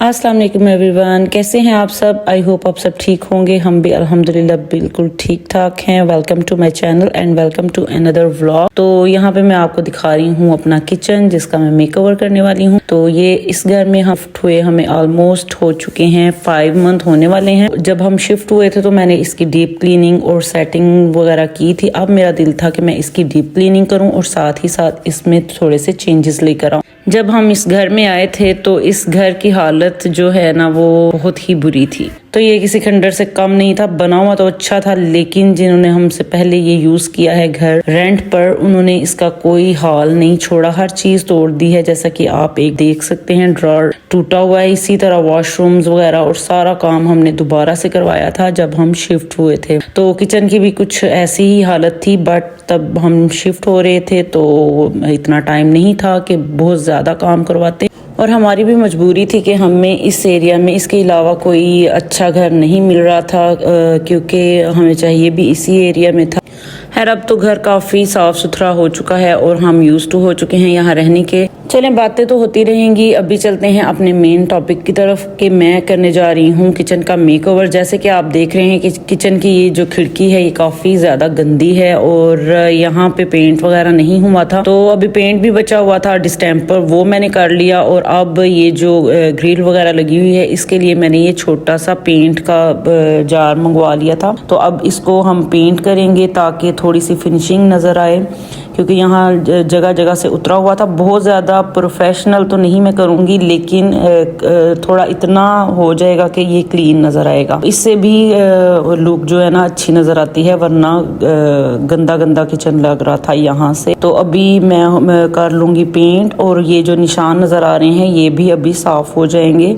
अस्सलाम वालेकुम एवरीवन, कैसे हैं आप सब। आई होप आप सब ठीक होंगे। हम भी अल्हम्दुलिल्लाह बिल्कुल ठीक ठाक हैं। Welcome to my channel and welcome to another vlog. तो यहाँ पे मैं आपको दिखा रही हूँ अपना किचन, जिसका मैं मेकओवर करने वाली हूँ। तो ये इस घर में हम शिफ्ट हुए हमें ऑलमोस्ट हो चुके हैं 5 मंथ होने वाले हैं। जब हम शिफ्ट हुए थे तो मैंने इसकी डीप क्लीनिंग और सेटिंग वगैरह की थी। अब मेरा दिल था कि मैं इसकी डीप क्लीनिंग करूँ और साथ ही साथ इसमें थोड़े से चेंजेस लेकर आऊँ। जब हम इस घर में आए थे तो इस घर की हालत जो है ना वो बहुत ही बुरी थी। तो ये किसी खंडर से कम नहीं था। बना हुआ तो अच्छा था, लेकिन जिन्होंने हमसे पहले ये यूज किया है घर रेंट पर, उन्होंने इसका कोई हाल नहीं छोड़ा। हर चीज तोड़ दी है, जैसा कि आप एक देख सकते हैं। ड्रॉर टूटा हुआ है, इसी तरह वॉशरूम्स वगैरह और सारा काम हमने दोबारा से करवाया था जब हम शिफ्ट हुए थे। तो किचन की भी कुछ ऐसी ही हालत थी, बट तब हम शिफ्ट हो रहे थे तो इतना टाइम नहीं था कि बहुत ज्यादा काम करवाते, और हमारी भी मजबूरी थी कि हमें इस एरिया में इसके अलावा कोई अच्छा घर नहीं मिल रहा था, क्योंकि हमें चाहिए भी इसी एरिया में था। खैर अब तो घर काफ़ी साफ़ सुथरा हो चुका है और हम यूज्ड टू हो चुके हैं यहाँ रहने के। चलें, बातें तो होती रहेंगी। अभी चलते हैं अपने मेन टॉपिक की तरफ कि मैं करने जा रही हूँ किचन का मेकओवर। जैसे कि आप देख रहे हैं कि किचन की ये जो खिड़की है ये काफ़ी ज़्यादा गंदी है और यहाँ पे पेंट वगैरह नहीं हुआ था। तो अभी पेंट भी बचा हुआ था डिस्टेम्पर, वो मैंने कर लिया। और अब ये जो ग्रिल वगैरह लगी हुई है इसके लिए मैंने ये छोटा सा पेंट का जार मंगवा लिया था। तो अब इसको हम पेंट करेंगे ताकि थोड़ी सी फिनिशिंग नज़र आए, क्योंकि यहाँ जगह जगह से उतरा हुआ था। बहुत ज़्यादा प्रोफेशनल तो नहीं मैं करूँगी, लेकिन थोड़ा इतना हो जाएगा कि ये क्लीन नज़र आएगा। इससे भी लुक जो है ना अच्छी नज़र आती है, वरना गंदा गंदा किचन लग रहा था यहाँ से। तो अभी मैं कर लूँगी पेंट, और ये जो निशान नज़र आ रहे हैं ये भी अभी साफ़ हो जाएंगे।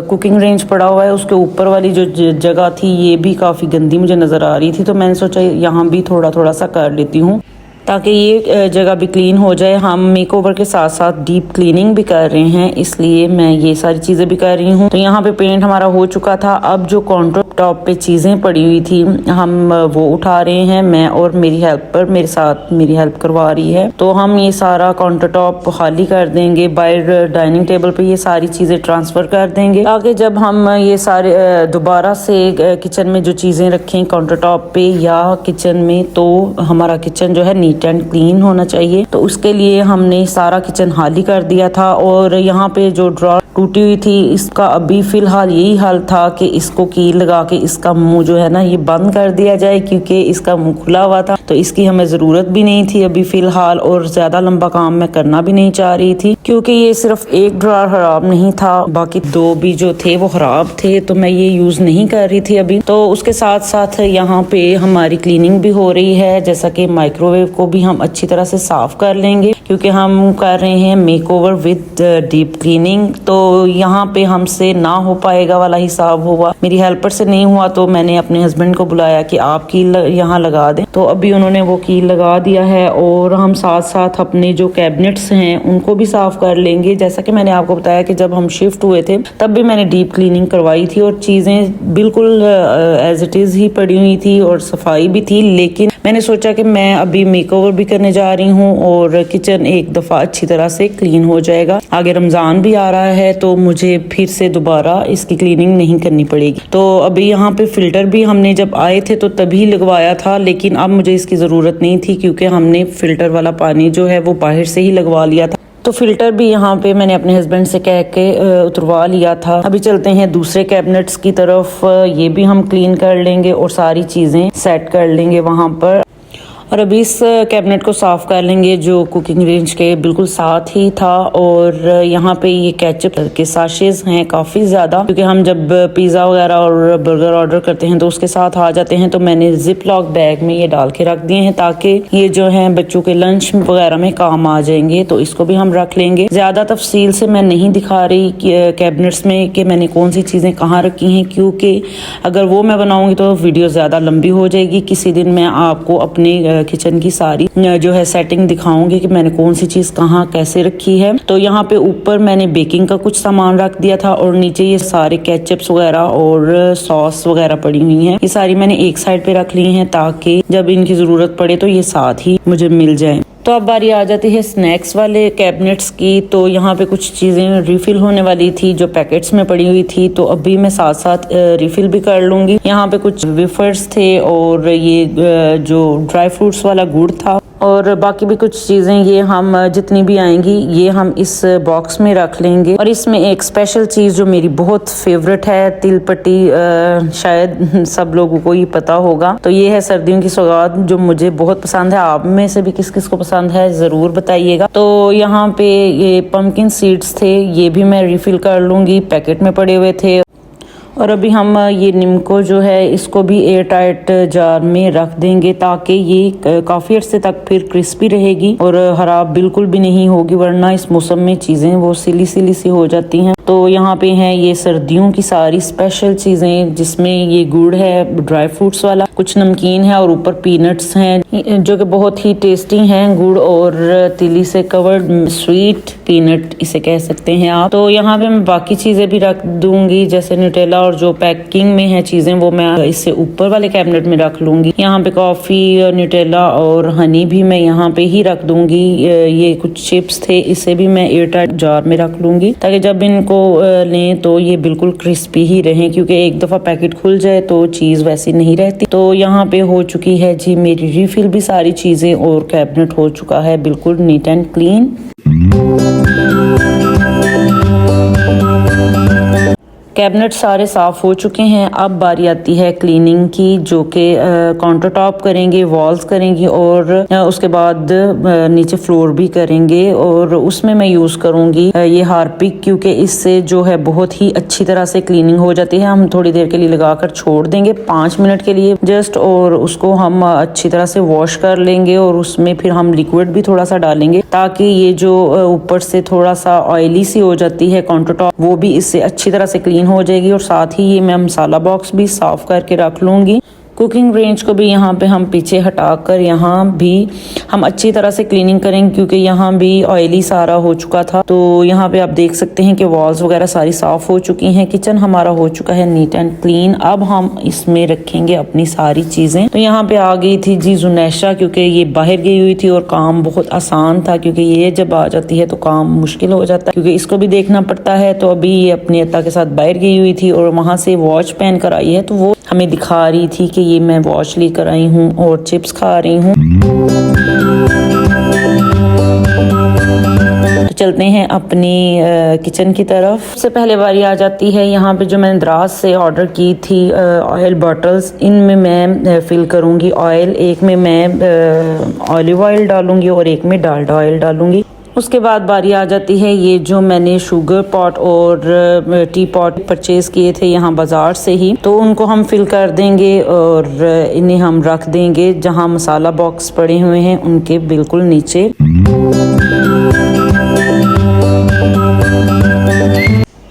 कुकिंग रेंज पड़ा हुआ है, उसके ऊपर वाली जो जगह थी ये भी काफ़ी गंदी मुझे नज़र आ रही थी। तो मैंने सोचा यहाँ भी थोड़ा थोड़ा सा कर लेती हूँ ताकि ये जगह भी क्लीन हो जाए। हम मेकओवर के साथ साथ डीप क्लीनिंग भी कर रहे हैं, इसलिए मैं ये सारी चीज़ें भी कर रही हूँ। तो यहाँ पे पेंट हमारा हो चुका था। अब जो काउंटर टॉप पे चीज़ें पड़ी हुई थी हम वो उठा रहे हैं। मैं और मेरी हेल्पर मेरे साथ मेरी हेल्प करवा रही है। तो हम ये सारा काउंटर टॉप खाली कर देंगे, बाहर डाइनिंग टेबल पे ये सारी चीज़ें ट्रांसफ़र कर देंगे, ताकि जब हम ये सारे दोबारा से किचन में जो चीज़ें रखें काउंटर टॉप पे या किचन में, तो हमारा किचन जो है नीट एंड क्लीन होना चाहिए। तो उसके लिए हमने सारा किचन खाली कर दिया था। और यहाँ पे जो ड्रॉर टूटी हुई थी इसका अभी फिलहाल यही हाल था कि इसको कील लगा के इसका मुंह जो है ना ये बंद कर दिया जाए, क्योंकि इसका मुंह खुला हुआ था। तो इसकी हमें ज़रूरत भी नहीं थी अभी फिलहाल, और ज़्यादा लंबा काम मैं करना भी नहीं चाह रही थी, क्योंकि ये सिर्फ एक ड्रॉर खराब नहीं था, बाकी 2 भी जो थे वो खराब थे। तो मैं ये यूज़ नहीं कर रही थी अभी। तो उसके साथ साथ यहाँ पे हमारी क्लीनिंग भी हो रही है, जैसा कि माइक्रोवेव को भी हम अच्छी तरह से साफ कर लेंगे, क्योंकि हम कर रहे हैं मेकओवर विद डीप क्लीनिंग। तो यहाँ पे हमसे ना हो पाएगा वाला हिसाब हुआ, मेरी हेल्पर से नहीं हुआ। तो मैंने अपने हस्बैंड को बुलाया कि आप कील यहाँ लगा दें। तो अभी उन्होंने वो कील लगा दिया है। और हम साथ साथ अपने जो कैबिनेट्स हैं उनको भी साफ कर लेंगे। जैसा कि मैंने आपको बताया कि जब हम शिफ्ट हुए थे तब भी मैंने डीप क्लीनिंग करवाई थी और चीज़ें बिल्कुल एज इट इज़ ही पड़ी हुई थी और सफाई भी थी। लेकिन मैंने सोचा कि मैं अभी मेकओवर भी करने जा रही हूँ और किचन एक दफ़ा अच्छी तरह से क्लीन हो जाएगा। आगे रमज़ान भी आ रहा है तो मुझे फिर से दोबारा इसकी क्लीनिंग नहीं करनी पड़ेगी। तो अभी यहाँ पे फिल्टर भी हमने जब आए थे तो तभी लगवाया था, लेकिन अब मुझे इसकी ज़रूरत नहीं थी, क्योंकि हमने फिल्टर वाला पानी जो है वो बाहर से ही लगवा लिया था। तो फिल्टर भी यहाँ पे मैंने अपने हस्बैंड से कह के उतरवा लिया था। अभी चलते हैं दूसरे कैबिनेट्स की तरफ, ये भी हम क्लीन कर लेंगे और सारी चीज़ें सेट कर लेंगे वहाँ पर। और अभी इस कैबिनेट को साफ़ कर लेंगे जो कुकिंग रेंज के बिल्कुल साथ ही था। और यहाँ पे ये केचप के साशेज हैं काफ़ी ज़्यादा, क्योंकि हम जब पिज़्ज़ा वगैरह और बर्गर ऑर्डर करते हैं तो उसके साथ आ जाते हैं। तो मैंने जिप लॉक बैग में ये डाल के रख दिए हैं, ताकि ये जो है बच्चों के लंच वगैरह में काम आ जाएंगे। तो इसको भी हम रख लेंगे। ज़्यादा तफसील से मैं नहीं दिखा रही कैबिनेट्स में कि मैंने कौन सी चीज़ें कहाँ रखी हैं, क्योंकि अगर वो मैं बनाऊँगी तो वीडियो ज़्यादा लंबी हो जाएगी। किसी दिन मैं आपको अपने किचन की सारी जो है सेटिंग दिखाऊंगी कि मैंने कौन सी चीज़ कहाँ कैसे रखी है। तो यहाँ पे ऊपर मैंने बेकिंग का कुछ सामान रख दिया था और नीचे ये सारे केचप्स वगैरह और सॉस वगैरह पड़ी हुई हैं। ये सारी मैंने एक साइड पे रख ली हैं ताकि जब इनकी ज़रूरत पड़े तो ये साथ ही मुझे मिल जाए। तो अब बारी आ जाती है स्नैक्स वाले कैबिनेट्स की। तो यहाँ पे कुछ चीज़ें रिफ़िल होने वाली थी जो पैकेट्स में पड़ी हुई थी, तो अभी मैं साथ साथ रिफ़िल भी कर लूँगी। यहाँ पे कुछ वेफर्स थे और ये जो ड्राई फ्रूट्स वाला गुड़ था और बाकी भी कुछ चीज़ें, ये हम जितनी भी आएंगी ये हम इस बॉक्स में रख लेंगे। और इसमें एक स्पेशल चीज़ जो मेरी बहुत फेवरेट है, तिल पट्टी, शायद सब लोगों को ही पता होगा। तो ये है सर्दियों की सौगात जो मुझे बहुत पसंद है। आप में से भी किस किस को पसंद है ज़रूर बताइएगा। तो यहाँ पे ये पम्पकिन सीड्स थे, ये भी मैं रिफ़िल कर लूँगी, पैकेट में पड़े हुए थे। और अभी हम ये निम्को जो है इसको भी एयर टाइट जार में रख देंगे ताकि ये काफ़ी अर्से तक फिर क्रिस्पी रहेगी और खराब बिल्कुल भी नहीं होगी, वरना इस मौसम में चीज़ें वो सिली सिली सी हो जाती हैं। तो यहाँ पे हैं ये सर्दियों की सारी स्पेशल चीज़ें, जिसमें ये गुड़ है ड्राई फ्रूट्स वाला, कुछ नमकीन है और ऊपर पीनट्स हैं जो कि बहुत ही टेस्टी हैं। गुड़ और तिली से कवर्ड स्वीट पीनट इसे कह सकते हैं आप। तो यहाँ पे मैं बाकी चीज़ें भी रख दूंगी, जैसे न्यूटेला और जो पैकिंग में है चीज़ें वो मैं इससे ऊपर वाले कैबिनेट में रख लूँगी। यहाँ पे कॉफ़ी, न्यूटेला और हनी भी मैं यहाँ पे ही रख दूँगी। ये कुछ चिप्स थे, इसे भी मैं एयर टाइट जार में रख लूँगी ताकि जब इनको लें तो ये बिल्कुल क्रिस्पी ही रहें, क्योंकि एक दफ़ा पैकेट खुल जाए तो चीज़ वैसी नहीं रहती। तो यहाँ पे हो चुकी है जी मेरी रिफ़िल भी सारी चीज़ें और कैबिनेट हो चुका है बिल्कुल नीट एंड क्लीन। कैबिनेट सारे साफ़ हो चुके हैं। अब बारी आती है क्लीनिंग की, जो कि काउंटर टॉप करेंगे, वॉल्स करेंगी और उसके बाद नीचे फ्लोर भी करेंगे। और उसमें मैं यूज़ करूँगी ये हार्पिक, क्योंकि इससे जो है बहुत ही अच्छी तरह से क्लीनिंग हो जाती है। हम थोड़ी देर के लिए लगा कर छोड़ देंगे 5 मिनट के लिए जस्ट, और उसको हम अच्छी तरह से वॉश कर लेंगे और उसमें फिर हम लिक्विड भी थोड़ा सा डालेंगे ताकि ये जो ऊपर से थोड़ा सा ऑयली सी हो जाती है काउंटर टॉप, वो भी इससे अच्छी तरह से क्लीन हो जाएगी। और साथ ही ये मैं मसाला बॉक्स भी साफ करके रख लूँगी। कुकिंग रेंज को भी यहाँ पे हम पीछे हटाकर यहाँ भी हम अच्छी तरह से क्लीनिंग करेंगे, क्योंकि यहाँ भी ऑयली सारा हो चुका था। तो यहाँ पे आप देख सकते हैं कि वॉल्स वगैरह सारी साफ़ हो चुकी हैं। किचन हमारा हो चुका है नीट एंड क्लीन। अब हम इसमें रखेंगे अपनी सारी चीज़ें। तो यहाँ पे आ गई थी जी जुनैशा, क्योंकि ये बाहर गई हुई थी और काम बहुत आसान था, क्योंकि ये जब आ जाती है तो काम मुश्किल हो जाता है, क्योंकि इसको भी देखना पड़ता है। तो अभी ये अपनी अत्ता के साथ बाहर गई हुई थी और वहाँ से वॉच पहन कर आई है, तो वो हमें दिखा रही थी कि ये मैं वॉच लेकर आई हूँ और चिप्स खा रही हूँ। तो चलते हैं अपनी किचन की तरफ। सबसे पहले बारी आ जाती है यहाँ पे जो मैंने दराज से ऑर्डर की थी ऑयल बॉटल्स, इनमें मैं फिल करूँगी ऑयल। एक में मैं ऑलिव ऑयल डालूंगी और एक में डालडा ऑयल डालूंगी। उसके बाद बारी आ जाती है ये जो मैंने शुगर पॉट और टी पॉट परचेज किए थे यहाँ बाजार से ही, तो उनको हम फिल कर देंगे और इन्हें हम रख देंगे जहाँ मसाला बॉक्स पड़े हुए हैं उनके बिल्कुल नीचे।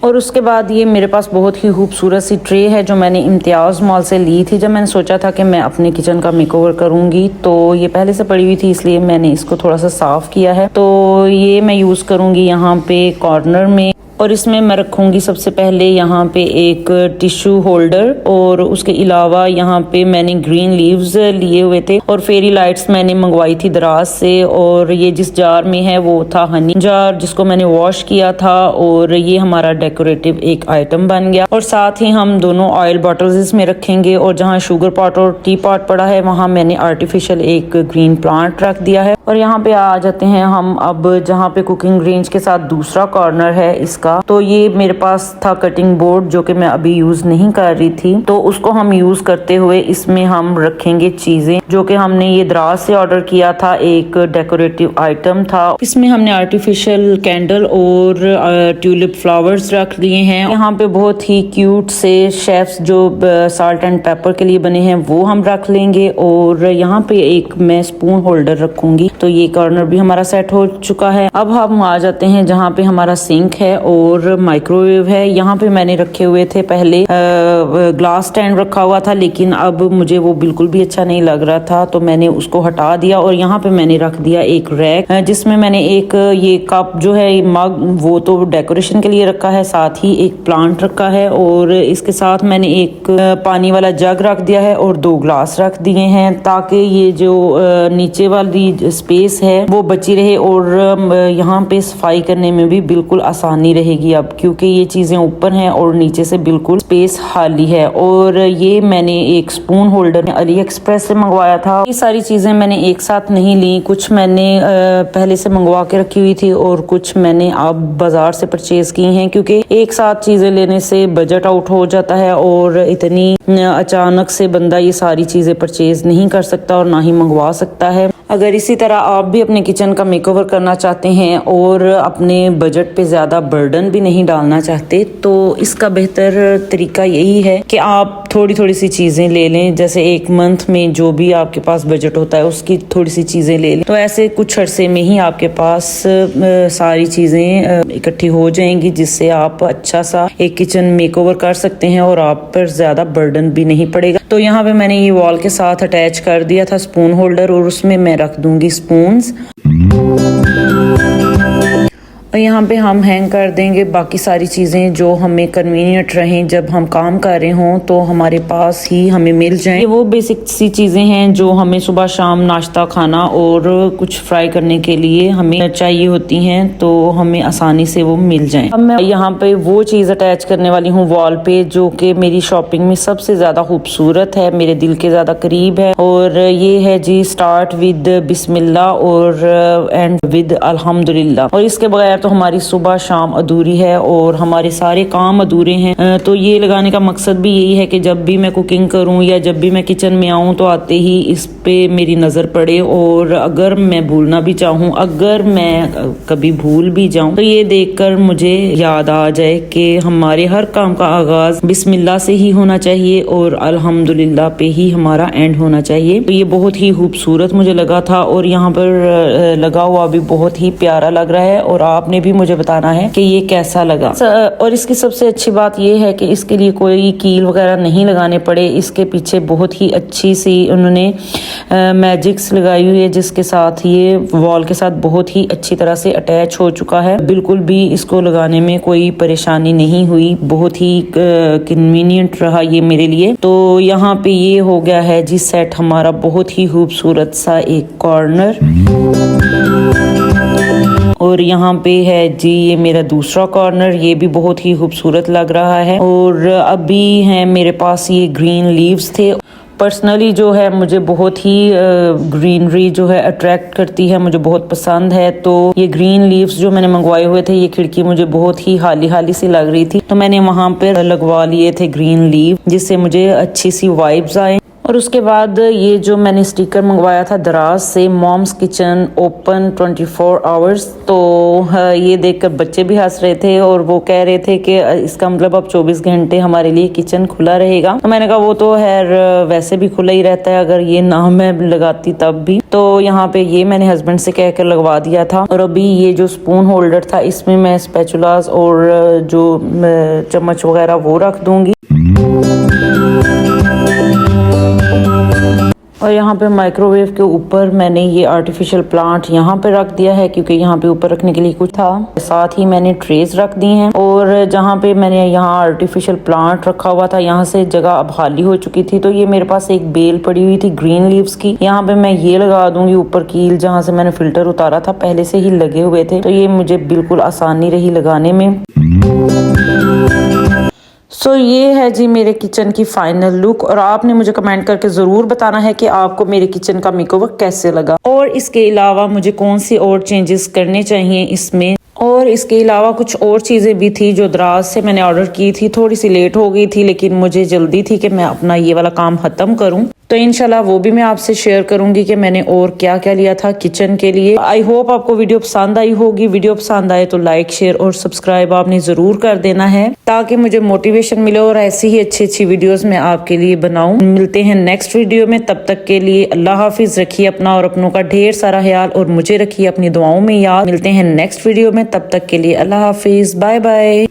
और उसके बाद ये मेरे पास बहुत ही खूबसूरत सी ट्रे है जो मैंने इम्तियाज़ मॉल से ली थी। जब मैंने सोचा था कि मैं अपने किचन का मेकओवर करूँगी, तो ये पहले से पड़ी हुई थी, इसलिए मैंने इसको थोड़ा सा साफ़ किया है। तो ये मैं यूज़ करूँगी यहाँ पे कॉर्नर में, और इसमें मैं रखूँगी सबसे पहले यहाँ पे एक टिश्यू होल्डर, और उसके अलावा यहाँ पे मैंने ग्रीन लीव्स लिए हुए थे और फेरी लाइट्स मैंने मंगवाई थी दराज से। और ये जिस जार में है वो था हनी जार, जिसको मैंने वॉश किया था, और ये हमारा डेकोरेटिव एक आइटम बन गया। और साथ ही हम दोनों ऑयल बॉटल्स इसमें रखेंगे, और जहाँ शुगर पॉट और टी पॉट पड़ा है वहाँ मैंने आर्टिफिशियल एक ग्रीन प्लांट रख दिया है। और यहाँ पे आ जाते हैं हम अब जहाँ पे कुकिंग रेंज के साथ दूसरा कॉर्नर है इसका। तो ये मेरे पास था कटिंग बोर्ड जो कि मैं अभी यूज नहीं कर रही थी, तो उसको हम यूज करते हुए इसमें हम रखेंगे चीजें जो कि हमने ये दराज से ऑर्डर किया था। एक डेकोरेटिव आइटम था, इसमें हमने आर्टिफिशियल कैंडल और ट्यूलिप फ्लावर्स रख लिए हैं। यहाँ पे बहुत ही क्यूट से शेफ्स जो साल्ट एंड पेपर के लिए बने हैं वो हम रख लेंगे। और यहाँ पे एक मैं स्पून होल्डर रखूंगी। तो ये कॉर्नर भी हमारा सेट हो चुका है। अब हम आ जाते हैं जहाँ पे हमारा सिंक है, और और माइक्रोवेव है। यहाँ पे मैंने रखे हुए थे पहले ग्लास स्टैंड रखा हुआ था, लेकिन अब मुझे वो बिल्कुल भी अच्छा नहीं लग रहा था, तो मैंने उसको हटा दिया और यहाँ पे मैंने रख दिया एक रैक, जिसमें मैंने एक ये कप जो है मग, वो तो डेकोरेशन के लिए रखा है, साथ ही एक प्लांट रखा है और इसके साथ मैंने एक पानी वाला जग रख दिया है और 2 ग्लास रख दिए हैं, ताकि ये जो नीचे वाली स्पेस है वो बची रहे और यहाँ पे सफाई करने में भी बिल्कुल आसानी रहेगी अब, क्योंकि ये चीजें ऊपर हैं और नीचे से बिल्कुल स्पेस खाली है। और ये मैंने एक स्पून होल्डर अली एक्सप्रेस से मंगवाया था। ये सारी चीजें मैंने एक साथ नहीं ली, कुछ मैंने पहले से मंगवा के रखी हुई थी और कुछ मैंने अब बाजार से परचेज की हैं, क्योंकि एक साथ चीजें लेने से बजट आउट हो जाता है और इतनी अचानक से बंदा ये सारी चीजें परचेज नहीं कर सकता और ना ही मंगवा सकता है। अगर इसी तरह आप भी अपने किचन का मेकओवर करना चाहते हैं और अपने बजट पे ज़्यादा बर्डन भी नहीं डालना चाहते, तो इसका बेहतर तरीका यही है कि आप थोड़ी थोड़ी सी चीज़ें ले लें। जैसे एक मंथ में जो भी आपके पास बजट होता है उसकी थोड़ी सी चीज़ें ले लें, तो ऐसे कुछ अरसे में ही आपके पास सारी चीज़ें इकट्ठी हो जाएंगी, जिससे आप अच्छा सा एक किचन मेकओवर कर सकते हैं और आप पर ज़्यादा बर्डन भी नहीं पड़ेगा। तो यहाँ पे मैंने ये वॉल के साथ अटैच कर दिया था स्पून होल्डर और उसमें मैं रख दूंगी स्पून्स और यहाँ पे हम हैंग कर देंगे बाकी सारी चीज़ें जो हमें कन्वीनियंट रहें जब हम काम कर रहे हों, तो हमारे पास ही हमें मिल जाएं। ये वो बेसिक सी चीज़ें हैं जो हमें सुबह शाम नाश्ता खाना और कुछ फ्राई करने के लिए हमें चाहिए होती हैं, तो हमें आसानी से वो मिल जाएं। अब मैं यहाँ पे वो चीज़ अटैच करने वाली हूँ वॉल पे जो कि मेरी शॉपिंग में सबसे ज़्यादा खूबसूरत है, मेरे दिल के ज़्यादा करीब है, और ये है जी स्टार्ट विद बिस्मिल्लाह और एंड विद अल्हम्दुलिल्लाह। और इसके बगैर तो हमारी सुबह शाम अधूरी है और हमारे सारे काम अधूरे हैं। तो ये लगाने का मकसद भी यही है कि जब भी मैं कुकिंग करूं या जब भी मैं किचन में आऊं तो आते ही इस पे मेरी नज़र पड़े, और अगर मैं भूलना भी चाहूं, अगर मैं कभी भूल भी जाऊं, तो ये देखकर मुझे याद आ जाए कि हमारे हर काम का आगाज बिस्मिल्लाह से ही होना चाहिए और अल्हम्दुलिल्लाह पे ही हमारा एंड होना चाहिए। तो ये बहुत ही खूबसूरत मुझे लगा था और यहाँ पर लगा हुआ भी बहुत ही प्यारा लग रहा है, और आपने भी मुझे बताना है कि ये कैसा लगा। और इसकी सबसे अच्छी बात ये है कि इसके लिए कोई कील वगैरह नहीं लगाने पड़े। इसके पीछे बहुत ही अच्छी सी उन्होंने मैजिक्स लगाई हुई है, जिसके साथ ये वॉल के साथ बहुत ही अच्छी तरह से अटैच हो चुका है। बिल्कुल भी इसको लगाने में कोई परेशानी नहीं हुई, बहुत ही कन्वीनियंट रहा ये मेरे लिए। तो यहाँ पे ये हो गया है जी सेट हमारा बहुत ही खूबसूरत सा एक कॉर्नर, और यहाँ पे है जी ये मेरा दूसरा कॉर्नर, ये भी बहुत ही खूबसूरत लग रहा है। और अभी है मेरे पास ये ग्रीन लीव्स थे। पर्सनली जो है मुझे बहुत ही ग्रीनरी जो है अट्रैक्ट करती है, मुझे बहुत पसंद है। तो ये ग्रीन लीव्स जो मैंने मंगवाए हुए थे, ये खिड़की मुझे बहुत ही हाली हाली सी लग रही थी, तो मैंने वहां पर लगवा लिए थे ग्रीन लीव, जिससे मुझे अच्छी सी वाइब्स आए। और उसके बाद ये जो मैंने स्टिकर मंगवाया था दराज से, मॉम्स किचन ओपन 24 आवर्स, तो ये देखकर बच्चे भी हंस रहे थे और वो कह रहे थे कि इसका मतलब अब 24 घंटे हमारे लिए किचन खुला रहेगा। तो मैंने कहा वो तो है वैसे भी खुला ही रहता है, अगर ये नाम मैं लगाती तब भी। तो यहाँ पे ये मैंने हस्बैंड से कहकर लगवा दिया था। और अभी ये जो स्पून होल्डर था, इसमें मैं स्पैचुलास और जो चम्मच वगैरह वो रख दूंगी। और यहाँ पे माइक्रोवेव के ऊपर मैंने ये आर्टिफिशियल प्लांट यहाँ पे रख दिया है, क्योंकि यहाँ पे ऊपर रखने के लिए कुछ था। साथ ही मैंने ट्रेस रख दी हैं, और जहाँ पे मैंने यहाँ आर्टिफिशियल प्लांट रखा हुआ था, यहाँ से जगह अब खाली हो चुकी थी, तो ये मेरे पास एक बेल पड़ी हुई थी ग्रीन लीव्स की। यहाँ पे मैं ये लगा दूंगी ऊपर कील, जहाँ से मैंने फिल्टर उतारा था पहले से ही लगे हुए थे, तो ये मुझे बिल्कुल आसानी रही लगाने में। सो ये है जी मेरे किचन की फाइनल लुक, और आपने मुझे कमेंट करके ज़रूर बताना है कि आपको मेरे किचन का मेकओवर कैसे लगा, और इसके अलावा मुझे कौन सी और चेंजेस करने चाहिए इसमें। और इसके अलावा कुछ और चीज़ें भी थी जो दराज से मैंने ऑर्डर की थी, थोड़ी सी लेट हो गई थी, लेकिन मुझे जल्दी थी कि मैं अपना ये वाला काम ख़त्म करूं, तो इंशाल्लाह वो भी मैं आपसे शेयर करूंगी कि मैंने और क्या क्या लिया था किचन के लिए। आई होप आपको वीडियो पसंद आई होगी। वीडियो पसंद आए तो लाइक शेयर और सब्सक्राइब आपने ज़रूर कर देना है, ताकि मुझे मोटिवेशन मिले और ऐसी ही अच्छी अच्छी वीडियोस मैं आपके लिए बनाऊं। मिलते हैं नेक्स्ट वीडियो में, तब तक के लिए अल्लाह हाफिज। रखिए अपना और अपनों का ढेर सारा ख्याल, और मुझे रखिए अपनी दुआओं में याद। मिलते हैं नेक्स्ट वीडियो में। तब तक के लिए अल्लाह हाफिज़, बाय बाय।